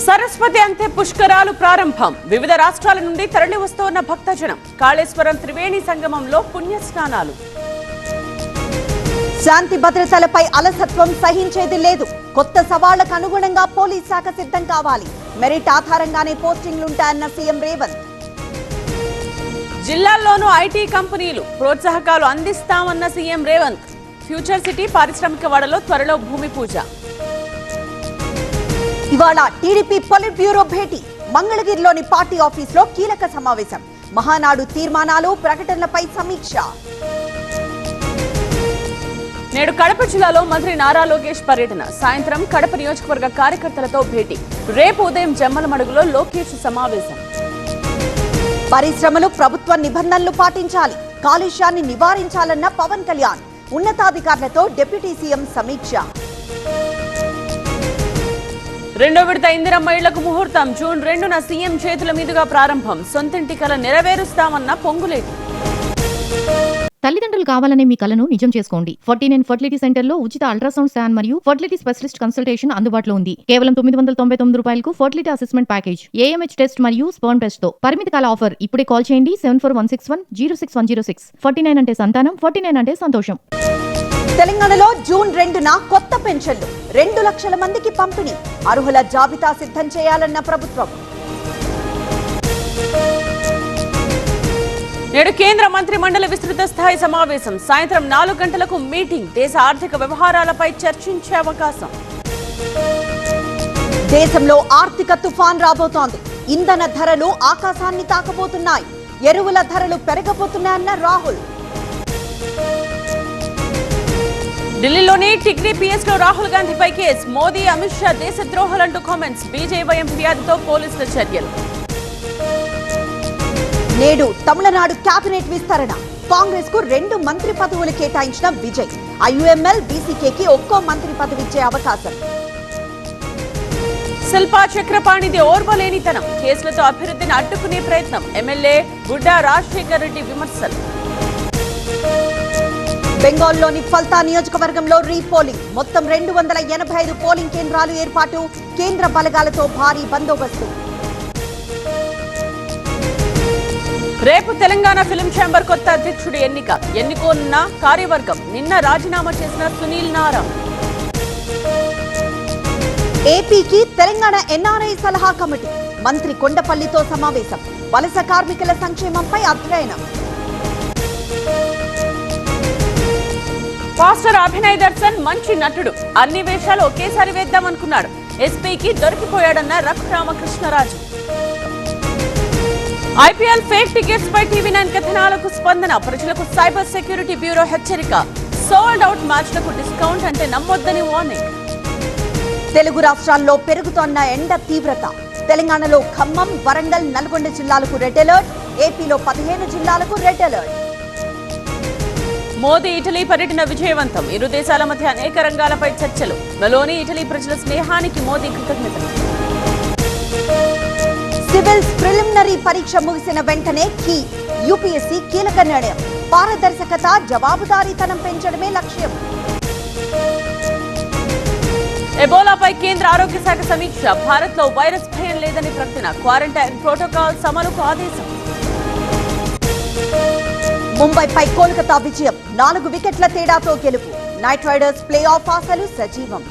సరస్వతి అంతే పుష్కరాలు ప్రారంభం. వివిధ రాష్ట్రాల నుండి తరలి వస్తున్న భక్తజనం. కాళేశ్వరం త్రివేణి సంగమంలో పుణ్యస్నానాలు. శాంతి భద్రతలపై అలసత్వం సహించేది లేదు. కొత్త సవాళ్లకు అనుగుణంగా పోలీస్ శాఖ సిద్ధం కావాలి. మెరిట్ ఆధారంగానే పోస్టింగ్లుంటాయన్న సీఎం రేవంత్. జిల్లాల్లోనూ ఐటీ కంపెనీలు ప్రోత్సాహకాలు అందిస్తామన్న సీఎం రేవంత్. ఫ్యూచర్ సిటీ పారిశ్రామిక వాడలో త్వరలో భూమి పూజ. ఇవాళ టీడీపీ పొలిట్ బ్యూరో భేటీ. మంగళగిరిలోని పార్టీ ఆఫీసులో కీలక సమావేశం. మహానాడు తీర్మానాలు, ప్రకటనలపై సమీక్ష. నేడు కడప జిల్లాలో మంత్రి నారా లోకేష్ పర్యటన. సాయంత్రం కడప నియోజకవర్గ కార్యకర్తలతో భేటీ. రేపు ఉదయం జమ్మలమడుగులో లోకేష్ సమావేశం. పరిశ్రమలు ప్రభుత్వ నిబంధనలు పాటించాలి. కాలుష్యాన్ని నివారించాలన్న పవన్ కళ్యాణ్. ఉన్నతాధికారులతో డిప్యూటీ సీఎం సమీక్ష. రెండో విడత ఇందిరమ్మ ఇళ్లకు ముహూర్తం. జూన్ 2న సీఎం చేతుల మీదుగా ప్రారంభం. సొంతింటి కల నెరవేరుస్తామన్న పొంగులేటి. తల్లిదండ్రులు కావాలనే మీ కలను నిజం చేసుకోండి. 49 ఫర్టిలిటీ సెంటర్ లో ఉచిత అల్ట్రాసౌండ్ స్కాన్ మరియు ఫర్టిలిటీ స్పెషలిస్ట్ కన్సల్టేషన్ అందుబాటులో ఉంది. కేవలం 999 రూపాయలకు fertility assessment package, AMH test మరియు స్పర్మ్ టెస్ట్ తో. పరిమిత కాల ఆఫర్. ఇప్పుడే కాల్ చేయండి 7416106106. 49 అంటే సంతానం, 49 అంటే సంతోషం. తెలంగాణలో జూన్ 2న కొత్త పెన్షన్లు 2 లక్షల మందికి పంపిణీ. అర్హుల జాబితా సిద్ధం చేయాలన్న ప్రభుత్వం. నేడు కేంద్ర మంత్రి మండలి విస్తృత స్థాయి సమావేశం. సాయంత్రం 4 గంటలకు మీటింగ్. దేశ ఆర్థిక వ్యవహారాలపై చర్చించే అవకాశం. దేశంలో ఆర్థిక తుఫాన్ రాబోతోంది. ఇంధన ధరలు ఆకాశాన్ని తాకబోతున్నాయి. ఎరువుల ధరలు పెరగబోతున్నాయన్న రాహుల్. ఢిల్లీలోని టిగ్రీ పిఎస్ లో రాహుల్ గాంధీపై కేసు. మోదీ, అమిత్ షా దేశద్రోహులంటూ కామెంట్స్. బీజేవైఎం ఫిర్యాదుతో పోలీసుల చర్యలు. నేడు తమిళనాడు కేబినెట్ విస్తరణ. కాంగ్రెస్ కు 2 మంత్రి పదవులు కేటాయించిన విజయ్. ఐయుఎంఎల్, బీసీకేకి ఒక్కో మంత్రి పదవిచ్చే అవకాశం. శిల్పా చక్రపాణిది ఓర్వలేనితనం. కేసులతో అభివృద్ధిని అడ్డుకునే ప్రయత్నం. ఎమ్మెల్యే బుడ్డా రాజశేఖర్ రెడ్డి విమర్శలు. బెంగాల్లోని ఫల్తా నియోజకవర్గంలో రీపోలింగ్. మొత్తం 285 పోలింగ్ కేంద్రాలు ఏర్పాటు. కేంద్ర బలగాలతో భారీ బందోబస్తు. రేపు తెలంగాణ ఫిలిం ఛాంబర్ కొత్త అధ్యక్షుడు ఎన్నిక. ఎన్నుకోనున్న కార్యవర్గం. నిన్న రాజీనామా చేసిన సునీల్ నారా. ఏపీకి తెలంగాణ ఎన్ఆర్ఐ సలహా కమిటీ. మంత్రి కొండపల్లితో సమావేశం. వలస కార్మికుల సంక్షేమంపై అధ్యయనం. పాస్టర్ అభినయ్ దర్శన్ మంచి నటుడు. అన్ని వేషాలు ఒకేసారి వేద్దామనుకున్నాడు. ఎస్పీకి దొరికిపోయాడన్న రఘురామకృష్ణరాజు. ఐపీఎల్ ఫేక్ టికెట్స్ పై టీవీ9 కథనాలకు స్పందన. ప్రజలకు సైబర్ సెక్యూరిటీ బ్యూరో హెచ్చరిక. సోల్డ్ అవుట్ మ్యాచ్లకు డిస్కౌంట్ అంటే నమ్మొద్దని వార్నింగ్. తెలుగు రాష్ట్రాల్లో పెరుగుతోన్న ఎండ తీవ్రత. తెలంగాణలో ఖమ్మం, వరంగల్, నల్గొండ జిల్లాలకు రెడ్ అలర్ట్. ఏపీలో 15 జిల్లాలకు రెడ్ అలర్ట్. మోదీ ఇటలీ పర్యటన విజయవంతం. ఇరు దేశాల మధ్య అనేక రంగాలపై చర్చలు. మెలోని ఇటలీ ప్రజల స్నేహానికి మోదీ కృతజ్ఞతలు. సివిల్స్ ప్రిలిమినరీ పరీక్ష ముగిసిన వెంటనే యూపీఎస్సీ కీలక నిర్ణయం. పారదర్శకత, జవాబుదారీతనం పెంచడమే లక్ష్యం. ఎబోలాపై కేంద్ర ఆరోగ్య శాఖ సమీక్ష. భారత్ లో వైరస్ భయం లేదని ప్రకటన. క్వారంటైన్ ప్రోటోకాల్స్ అమలుకు ఆదేశం. ముంబైపై కోల్కతా విజయం. 4 వికెట్ల తేడాతో గెలుపు. నైట్ రైడర్స్ ప్లే ఆఫ్ ఆశలు సజీవం.